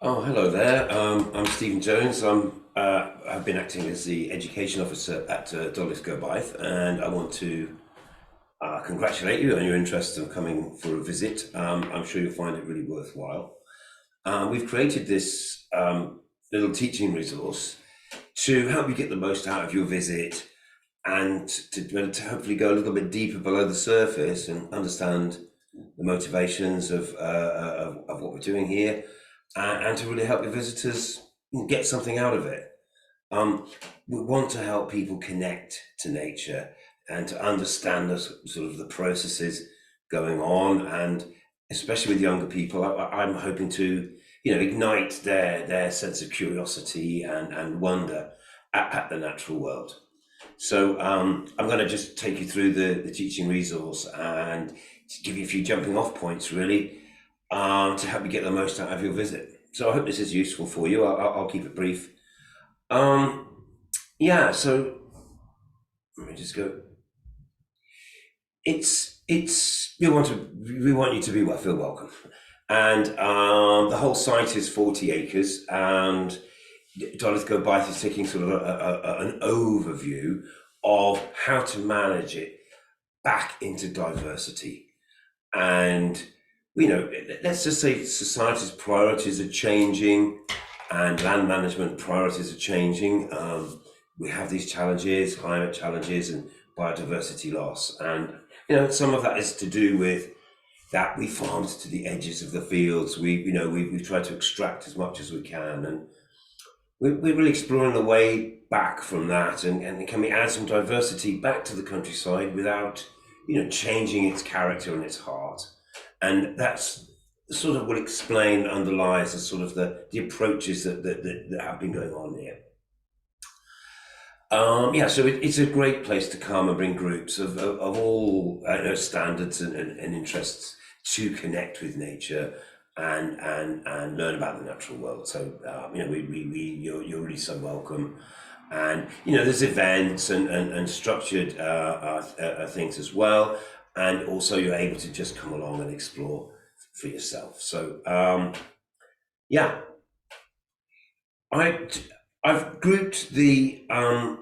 Oh, hello there. I'm Stephen Jones. I've been acting as the education officer at Dolydd Gobaith, and I want to congratulate you on your interest in coming for a visit. I'm sure you'll find it really worthwhile. We've created this little teaching resource to help you get the most out of your visit and to hopefully go a little bit deeper below the surface and understand the motivations of what we're doing here, and to really help your visitors get something out of it. We want to help people connect to nature and to understand the sort of the processes going on, and especially with younger people, I'm hoping to ignite their sense of curiosity and wonder at the natural world. So I'm going to just take you through the teaching resource and give you a few jumping off points, really, to help you get the most out of your visit. So I hope this is useful for you. I'll keep it brief. Yeah, so let me just go. We want you to feel welcome, and the whole site is 40 acres, and Dolydd Gobaith is taking sort of an overview of how to manage it back into diversity. And let's just say society's priorities are changing and land management priorities are changing. We have these challenges, climate challenges and biodiversity loss. And some of that is to do with that we farmed to the edges of the fields. We've tried to extract as much as we can, and we're really exploring the way back from that, and can we add some diversity back to the countryside without changing its character and its heart. And that's sort of what underlies the sort of the approaches that have been going on here. So it's a great place to come and bring groups of all standards and interests to connect with nature and learn about the natural world. So you're really so welcome. And there's events and structured things as well, and also you're able to just come along and explore for yourself. So I've grouped the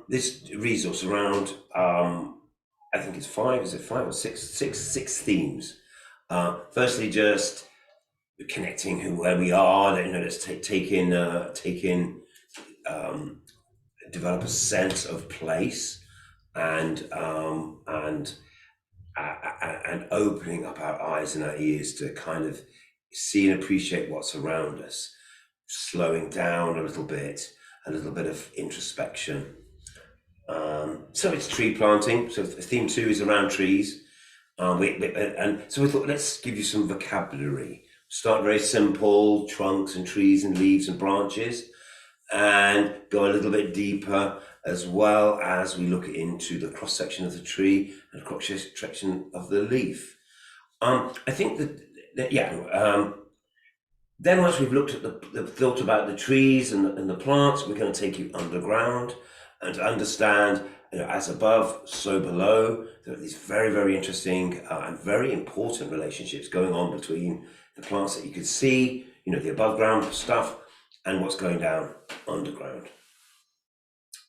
this resource around I think it's five or six themes. Firstly, just connecting where we are. Let's take in develop a sense of place, and opening up our eyes and our ears to kind of see and appreciate what's around us, slowing down a little bit of introspection. So it's tree planting. So theme 2 is around trees. And so we thought, let's give you some vocabulary. Start very simple: trunks and trees and leaves and branches, and go a little bit deeper, as well as we look into the cross section of the tree and cross section of the leaf. I think then once we've looked at thought about the trees and the plants, we're going to take you underground and to understand, as above, so below. There are these very, very interesting and very important relationships going on between the plants that you could see, the above ground stuff, and what's going down underground.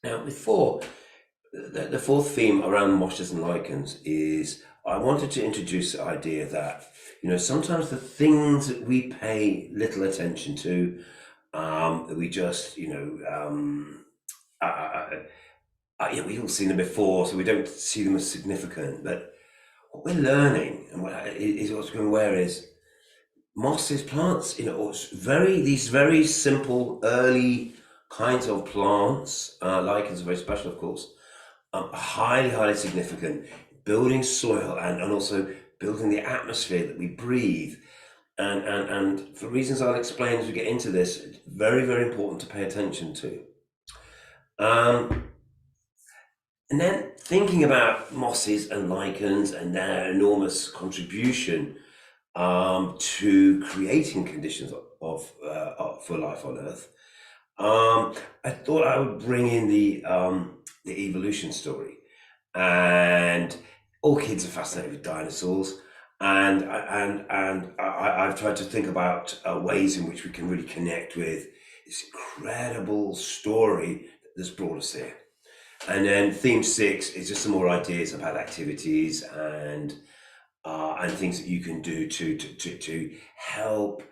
Now, the fourth theme around mosses and lichens is I wanted to introduce the idea that sometimes the things that we pay little attention to, that we just we've all seen them before, so we don't see them as significant. But what we're learning and what's going where is mosses, plants, these very simple early kinds of plants, lichens are very special, of course, are highly, highly significant, building soil and also building the atmosphere that we breathe. And for reasons I'll explain as we get into this, it's very, very important to pay attention to. And then thinking about mosses and lichens and their enormous contribution to creating conditions for life on Earth, I thought I would bring in the evolution story. And all kids are fascinated with dinosaurs, I've tried to think about ways in which we can really connect with this incredible story that's brought us here. And then theme 6 is just some more ideas about activities and things that you can do to help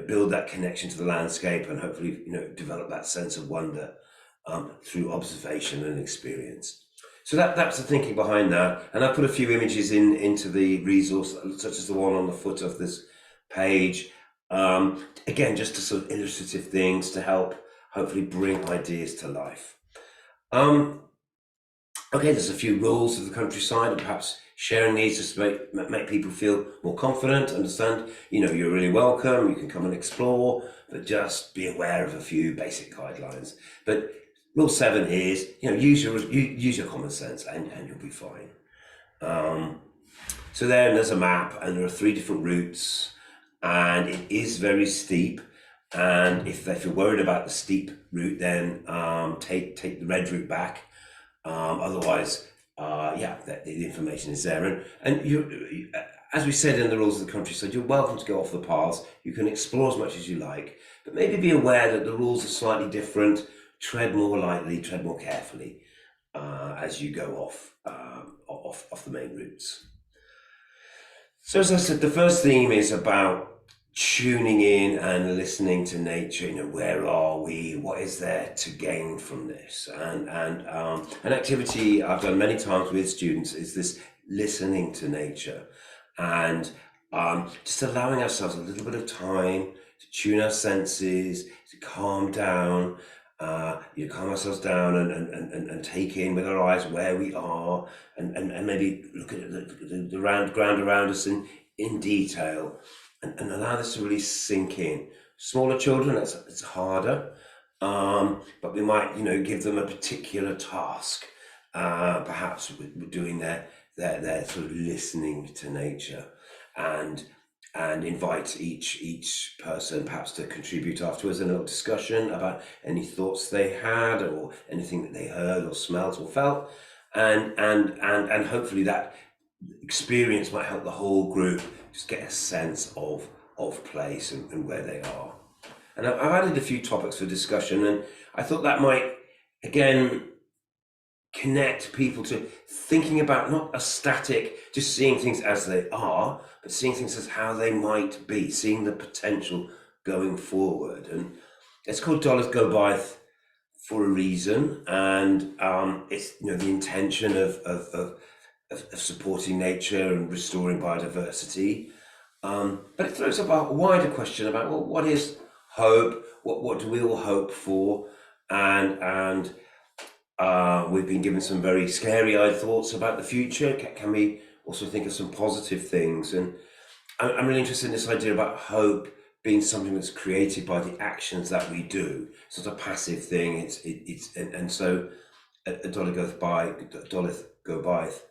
build that connection to the landscape and hopefully develop that sense of wonder through observation and experience. So that's the thinking behind that. And I put a few images into the resource, such as the one on the foot of this page. Again, just to sort of illustrative things to help hopefully bring ideas to life. Okay, there's a few rules of the countryside, and perhaps sharing these just to make people feel more confident, understand, you're really welcome, you can come and explore, but just be aware of a few basic guidelines. But rule 7 is, use your common sense and you'll be fine. So there's a map and there are 3 different routes and it is very steep. And if you're worried about the steep route, then take the red route back. Otherwise, the information is there. And you, as we said in the rules of the countryside, you're welcome to go off the paths. You can explore as much as you like, but maybe be aware that the rules are slightly different. Tread more lightly, tread more carefully as you go off the main routes. So as I said, the first theme is about tuning in and listening to nature. Where are we? What is there to gain from this? And an activity I've done many times with students is this listening to nature, and just allowing ourselves a little bit of time to tune our senses, to calm down. Calm ourselves down and take in with our eyes where we are, and maybe look at the ground around us in detail. And allow this to really sink in. Smaller children, it's harder, but we might, give them a particular task, perhaps with doing their sort of listening to nature, and invite each person perhaps to contribute afterwards in a little discussion about any thoughts they had or anything that they heard or smelt or felt, and hopefully that experience might help the whole group just get a sense of place and where they are. And I've added a few topics for discussion, and I thought that might again connect people to thinking about not a static, just seeing things as they are, but seeing things as how they might be, seeing the potential going forward. And it's called Dolydd Gobaith for a reason, and it's the intention of supporting nature and restoring biodiversity, but it throws up a wider question about, well, what is hope? What do we all hope for? And we've been given some very scary-eyed thoughts about the future. Can we also think of some positive things? And I'm really interested in this idea about hope being something that's created by the actions that we do. It's not a passive thing. So Dolydd Gobaith.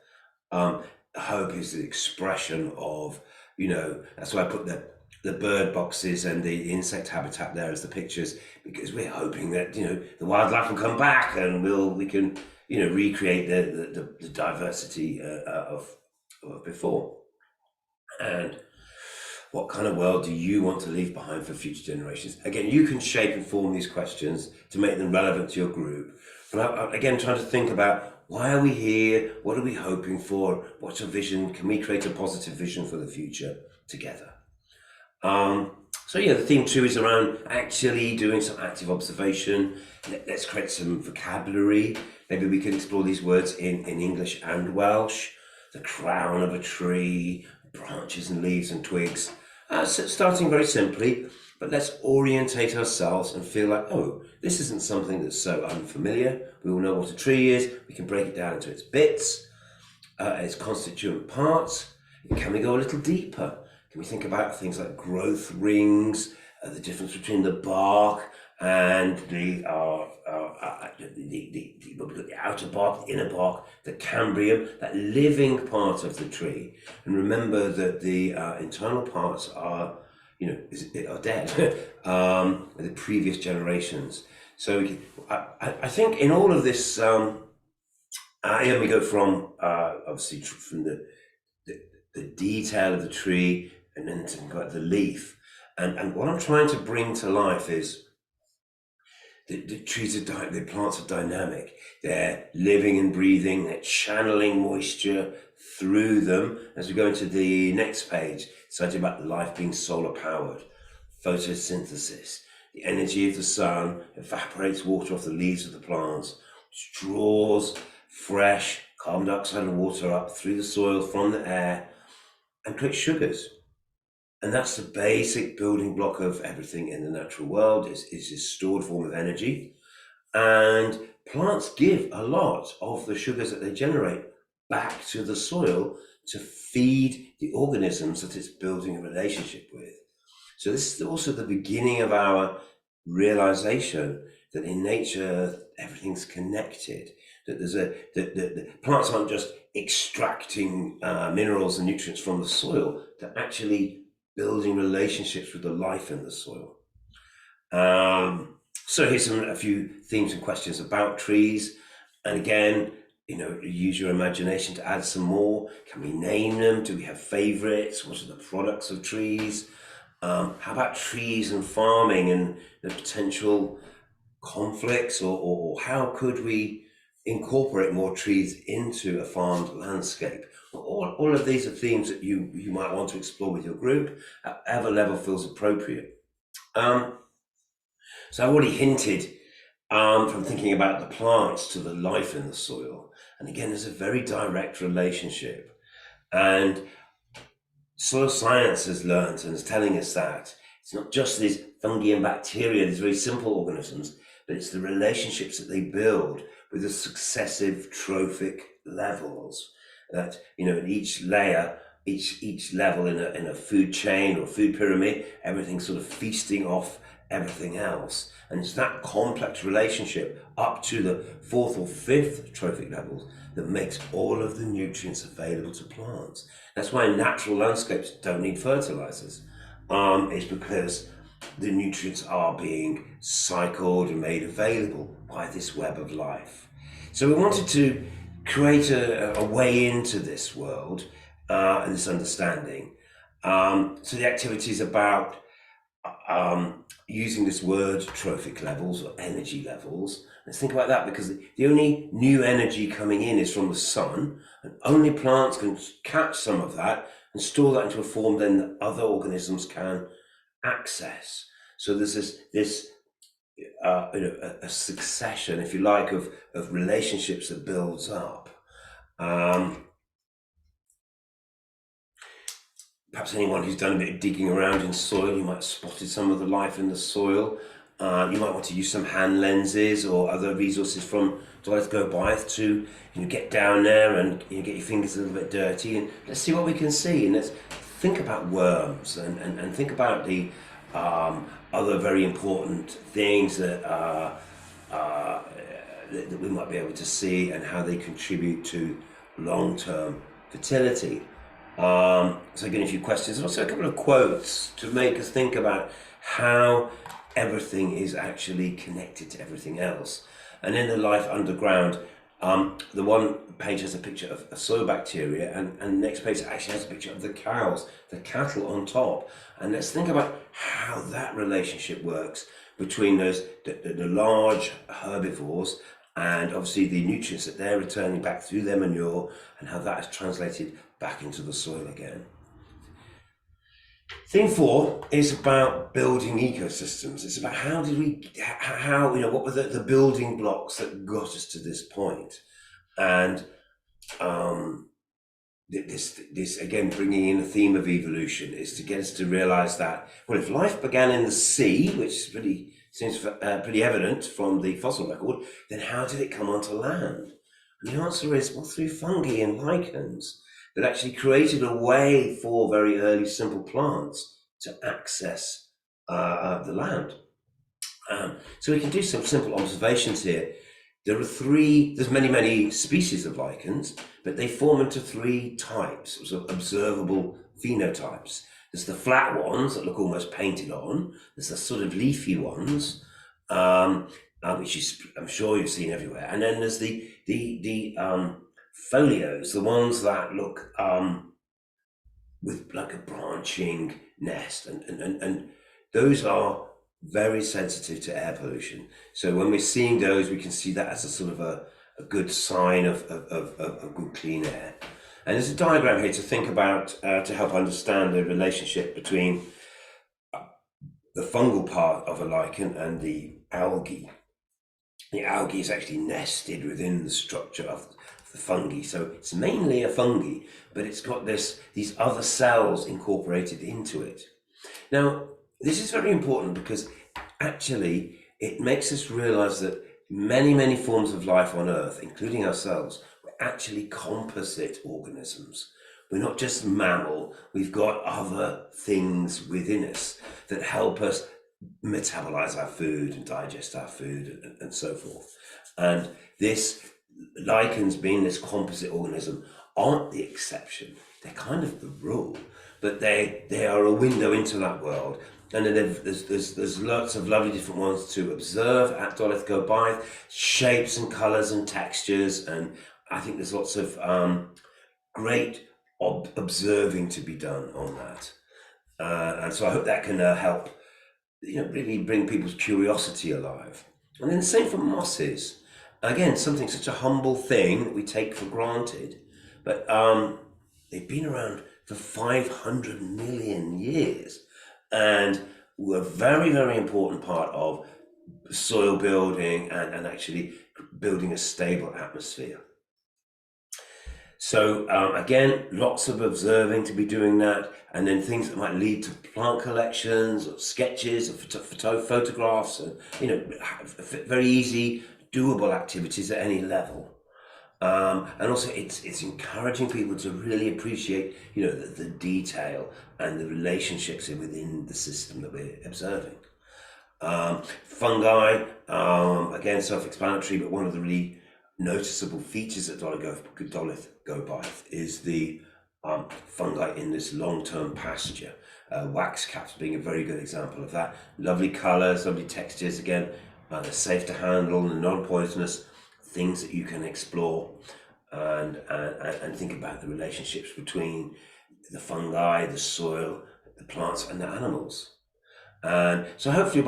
Hope is the expression of, that's why I put the bird boxes and the insect habitat there as the pictures, because we're hoping that the wildlife will come back and we can recreate the diversity of before. And what kind of world do you want to leave behind for future generations? Again, you can shape and form these questions to make them relevant to your group. But again, trying to think about, why are we here? What are we hoping for? What's a vision? Can we create a positive vision for the future together? The theme 2 is around actually doing some active observation. Let's create some vocabulary. Maybe we can explore these words in English and Welsh. The crown of a tree, branches and leaves and twigs. Starting very simply, but let's orientate ourselves and feel like, oh, this isn't something that's so unfamiliar. We all know what a tree is. We can break it down into its bits, its constituent parts. Can we go a little deeper? Can we think about things like growth rings, the difference between the bark and the outer bark, the inner bark, the cambium, that living part of the tree. And remember that the internal parts are dead, the previous generations. So I think in all of this, we go from obviously from the the detail of the tree, and then think about the leaf. And what I'm trying to bring to life is the trees are the plants are dynamic. They're living and breathing. They're channeling moisture through them. As we go into the next page, it's talking about life being solar powered, photosynthesis. The energy of the sun evaporates water off the leaves of the plants, which draws fresh carbon dioxide and water up through the soil from the air and creates sugars. And that's the basic building block of everything in the natural world, is this stored form of energy. And plants give a lot of the sugars that they generate back to the soil to feed the organisms that it's building a relationship with. So this is also the beginning of our realization that in nature everything's connected. That the plants aren't just extracting minerals and nutrients from the soil; they're actually building relationships with the life in the soil. So here's a few themes and questions about trees. And again, use your imagination to add some more. Can we name them? Do we have favorites? What are the products of trees? How about trees and farming and the potential conflicts, or how could we incorporate more trees into a farmed landscape? All of these are themes that you might want to explore with your group at whatever level feels appropriate. So I already hinted from thinking about the plants to the life in the soil. And again, there's a very direct relationship. And soil science has learned and is telling us that it's not just these fungi and bacteria, these very simple organisms, but it's the relationships that they build with the successive trophic levels. That, at each layer, each level in a food chain or food pyramid, everything's sort of feasting off everything else. And it's that complex relationship up to the fourth or fifth trophic levels that makes all of the nutrients available to plants. That's why natural landscapes don't need fertilizers. It's because the nutrients are being cycled and made available by this web of life. So we wanted to create a way into this world and this understanding. So the activity is about using this word trophic levels or energy levels. Let's think about that, because the only new energy coming in is from the sun, and only plants can catch some of that and store that into a form then that other organisms can access. So there's this a succession, if you like, of relationships that builds up. Perhaps anyone who's done a bit of digging around in soil, you might have spotted some of the life in the soil. You might want to use some hand lenses or other resources from Dolydd Gobaith to get down there and get your fingers a little bit dirty, and let's see what we can see. And let's think about worms and think about the other very important things that that we might be able to see and how they contribute to long-term fertility. So again, a few questions and also a couple of quotes to make us think about how everything is actually connected to everything else. And in the life underground, the one page has a picture of soil bacteria, and the next page actually has a picture of the cows, the cattle on top. And let's think about how that relationship works between the large herbivores and obviously the nutrients that they're returning back through their manure, and how that is translated back into the soil again. Theme 4 is about building ecosystems. It's about what were the building blocks that got us to this point. And this again, bringing in a theme of evolution, is to get us to realize that, well, if life began in the sea, which seems pretty evident from the fossil record, then how did it come onto land? And the answer is, well, through fungi and lichens that actually created a way for very early simple plants to access the land. So we can do some simple observations here. There's many species of lichens, but they form into 3 types, sort of observable phenotypes. There's the flat ones that look almost painted on. There's the sort of leafy ones, which I'm sure you've seen everywhere. And then there's the folios, the ones that look with like a branching nest, and those are very sensitive to air pollution. So when we're seeing those, we can see that as a sort of a good sign of good clean air. And there's a diagram here to think about to help understand the relationship between the fungal part of a lichen and the algae. The algae is actually nested within the structure of the fungi, so it's mainly a fungi, but it's got these other cells incorporated into it. Now, this is very important because actually it makes us realize that many forms of life on Earth, including ourselves, we're actually composite organisms. We're not just mammal, we've got other things within us that help us metabolize our food and digest our food and so forth. And this lichens, being this composite organism, aren't the exception. They're kind of the rule, but they are a window into that world. And then there's lots of lovely different ones to observe at Dolydd Gobaith, shapes and colours and textures, and I think there's lots of great observing to be done on that. And so I hope that can help, really bring people's curiosity alive. And then the same for mosses. Again, something such a humble thing that we take for granted, but they've been around for 500 million years and were a very important part of soil building and actually building a stable atmosphere. So again, lots of observing to be doing that, and then things that might lead to plant collections or sketches or photographs, and very easy, doable activities at any level. And also, it's encouraging people to really appreciate, the detail and the relationships within the system that we're observing. Fungi, again, self-explanatory, but one of the really noticeable features at Dolydd Gobaith is the fungi in this long-term pasture. Wax caps being a very good example of that. Lovely colours, lovely textures. Again, they're safe to handle and non-poisonous. Things that you can explore and think about the relationships between the fungi, the soil, the plants, and the animals. And so hopefully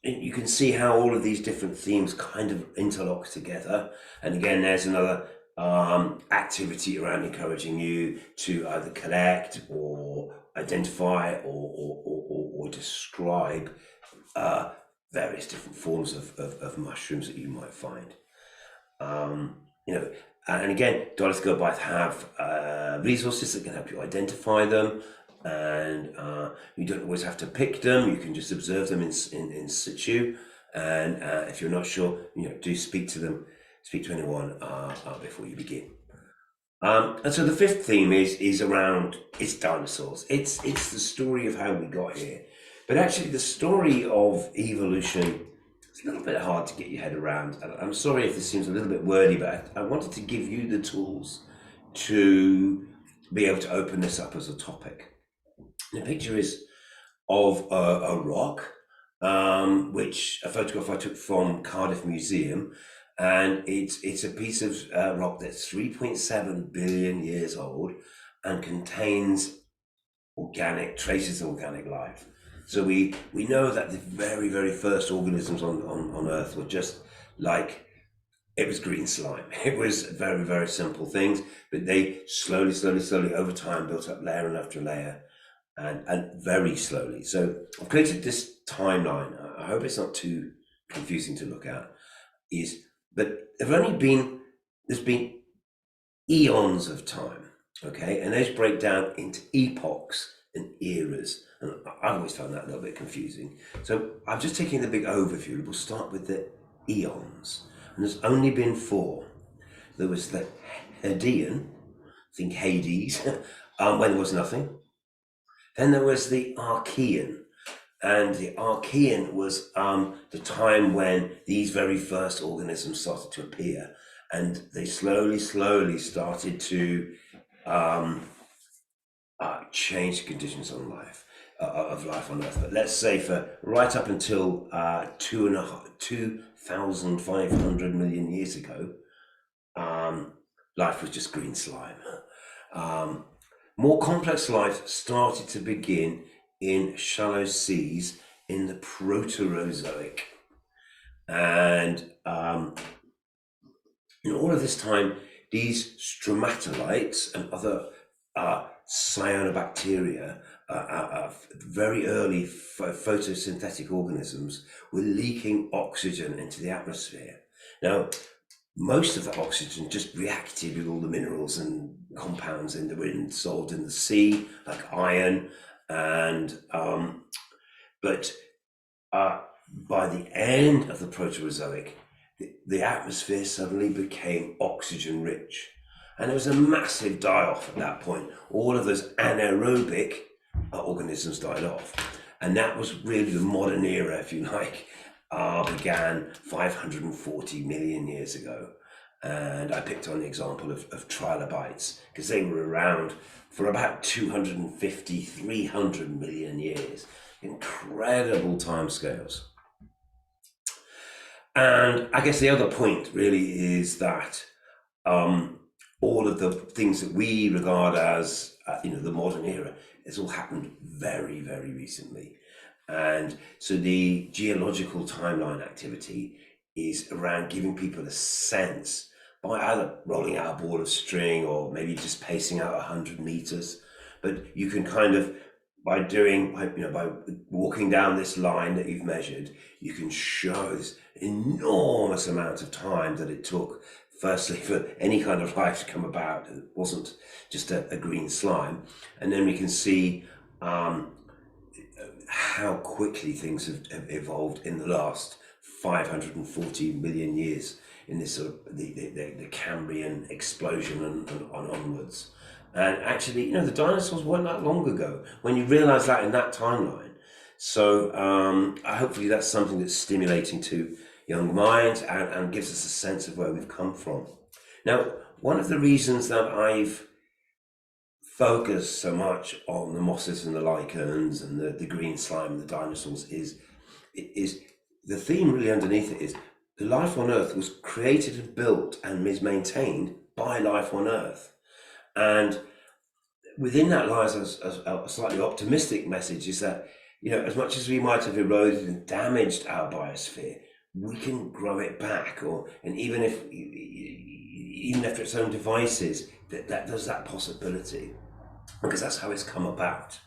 you can see how all of these different themes kind of interlock together. And again, there's another activity around encouraging you to either collect or identify or describe various different forms of mushrooms that you might find. And again, Dolydd Gobaith have resources that can help you identify them, and you don't always have to pick them. You can just observe them in situ, and if you're not sure, do speak to anyone before you begin. And so the fifth theme is around dinosaurs. It's the story of how we got here, but actually the story of evolution. It's a little bit hard to get your head around. I'm sorry if this seems a little bit wordy, but I wanted to give you the tools to be able to open this up as a topic. The picture is of a rock, which a photograph I took from Cardiff Museum, and it's a piece of rock that's 3.7 billion years old and contains traces of organic life. So we know that the very first organisms on Earth were just like, it was green slime. It was very simple things, but they slowly over time built up layer after layer, and very slowly. So I've created this timeline. I hope it's not too confusing to look at. But there's been eons of time, okay, and those break down into epochs and eras, and I've always found that a little bit confusing. So I'm just taking the big overview. We'll start with the eons, and there's only been four. There was the Hadean, think Hades, when there was nothing. Then there was the Archean, and the Archean was the time when these very first organisms started to appear, and they slowly started to change conditions of life on Earth. But let's say for right up until 2,500 million years ago, life was just green slime. more complex life started to begin in shallow seas in the Proterozoic. And in all of this time, these stromatolites and other cyanobacteria, very early photosynthetic organisms, were leaking oxygen into the atmosphere. Now, most of the oxygen just reacted with all the minerals and compounds that were dissolved in the sea, like iron, and but by the end of the Proterozoic, the atmosphere suddenly became oxygen rich. And there was a massive die-off at that point. All of those anaerobic organisms died off. And that was really the modern era, if you like, began 540 million years ago. And I picked on the example of trilobites because they were around for about 250, 300 million years. Incredible timescales. And I guess the other point really is that all of the things that we regard as, the modern era, it's all happened very, very recently. And so the geological timeline activity is around giving people a sense by either rolling out a ball of string or maybe just pacing out 100 meters. But you can kind of, by walking down this line that you've measured, you can show this enormous amount of time that it took, firstly, for any kind of life to come about. It wasn't just a green slime. And then we can see how quickly things have evolved in the last 540 million years in this sort of the Cambrian explosion and onwards. And actually, the dinosaurs weren't that long ago when you realize that in that timeline. So hopefully that's something that's stimulating to young minds and gives us a sense of where we've come from. Now, one of the reasons that I've focused so much on the mosses and the lichens and the green slime and the dinosaurs is the theme really underneath it is the life on Earth was created and built and is maintained by life on Earth. And within that lies a slightly optimistic message is that, as much as we might have eroded and damaged our biosphere, we can grow it back, and even after its own devices, that there's that possibility, because that's how it's come about.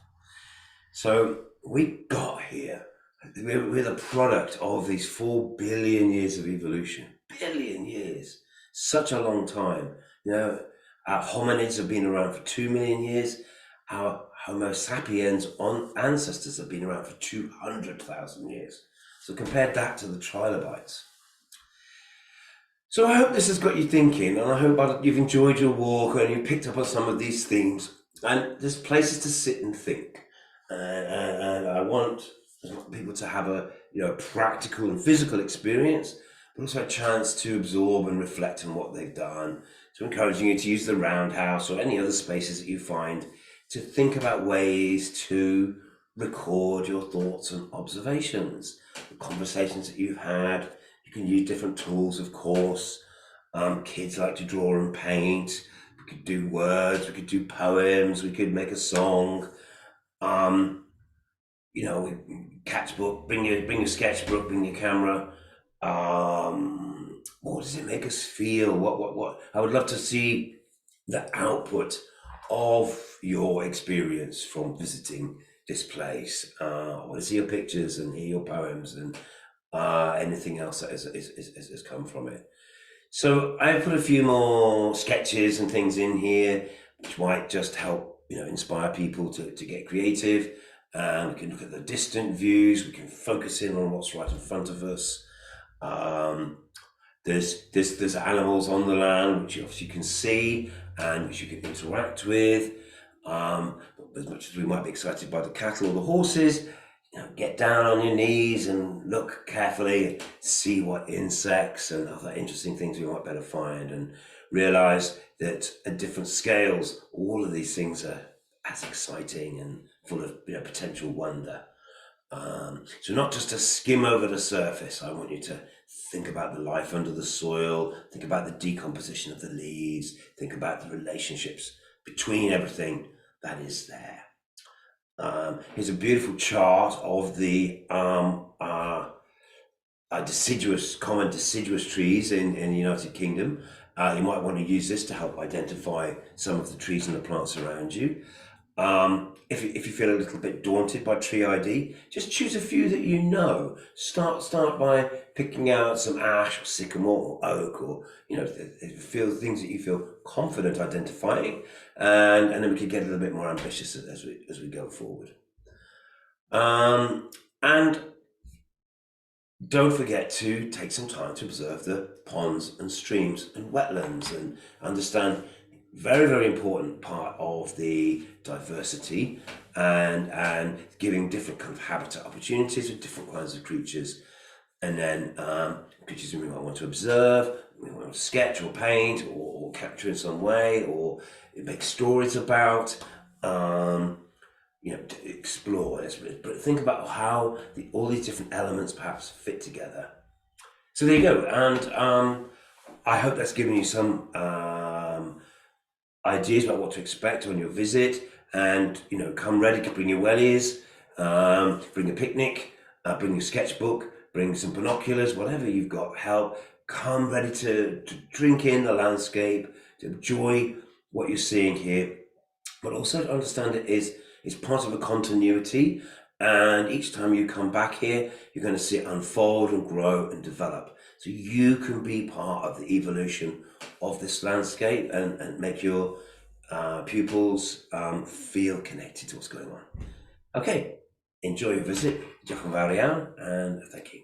So we got here. We're the product of these 4 billion years of evolution. Billion years, such a long time. Our hominids have been around for 2 million years. Our Homo sapiens ancestors have been around for 200,000 years. So compare that to the trilobites. So I hope this has got you thinking, and I hope you've enjoyed your walk and you picked up on some of these themes. And there's places to sit and think. And I want people to have a practical and physical experience, but also a chance to absorb and reflect on what they've done. So encouraging you to use the roundhouse or any other spaces that you find to think about ways to record your thoughts and observations, the conversations that you've had. You can use different tools, of course. Kids like to draw and paint. We could do words, we could do poems, we could make a song. Sketchbook, bring your sketchbook, bring your camera. What does it make us feel? What I would love to see the output of your experience from visiting this place. I want to see your pictures and hear your poems and anything else that has come from it. So I put a few more sketches and things in here, which might just help inspire people to get creative. And we can look at the distant views. We can focus in on what's right in front of us. There's animals on the land which you obviously can see and which you can interact with. As much as we might be excited by the cattle or the horses, get down on your knees and look carefully, see what insects and other interesting things we might better find, and realize that at different scales, all of these things are as exciting and full of potential wonder. So not just to skim over the surface. I want you to think about the life under the soil, think about the decomposition of the leaves, think about the relationships between everything that is there. Here's a beautiful chart of the common deciduous trees in the United Kingdom. You might want to use this to help identify some of the trees and the plants around you. If you feel a little bit daunted by tree ID, just choose a few that you know. Start by picking out some ash, or sycamore, or oak, or feel things that you feel confident identifying, and then we could get a little bit more ambitious as we go forward. And don't forget to take some time to observe the ponds and streams and wetlands and understand very, very important part of the diversity and giving different kind of habitat opportunities with different kinds of creatures. And then creatures we might want to observe, we want to sketch or paint or capture in some way or make stories about. To explore this, but think about how all these different elements perhaps fit together. So there you go, and I hope that's given you some ideas about what to expect on your visit. And come ready to bring your wellies, bring a picnic, bring your sketchbook, bring some binoculars, whatever you've got. Come ready to drink in the landscape, to enjoy what you're seeing here, but also to understand it's part of a continuity, and each time you come back here, you're going to see it unfold and grow and develop. So you can be part of the evolution of this landscape and make your pupils feel connected to what's going on. Okay, enjoy your visit. Diolch yn fawr iawn, and thank you.